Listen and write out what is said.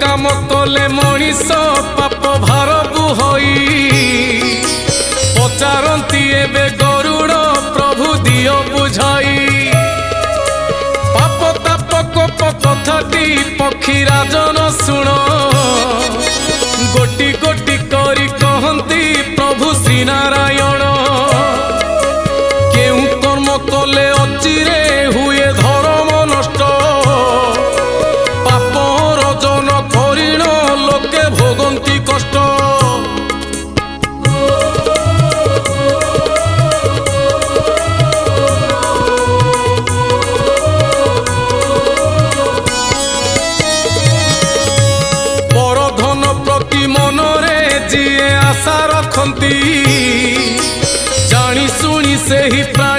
काम कले मनीष पाप भार बुहई पचारती एबे गरुड़ प्रभु दियो बुझाई पाप ताप कोप कथाटी पक्षी राजन शुण गोटी गोटी करी कहती प्रभु श्रीनारायण केउ कर्म कले अचिरे हुए धर्म नष्ट पाप रजन करिण लोके भोगंती कष्ट परधन प्रति मनरे जीए आशा रखती जानी सुनी से ही प्राण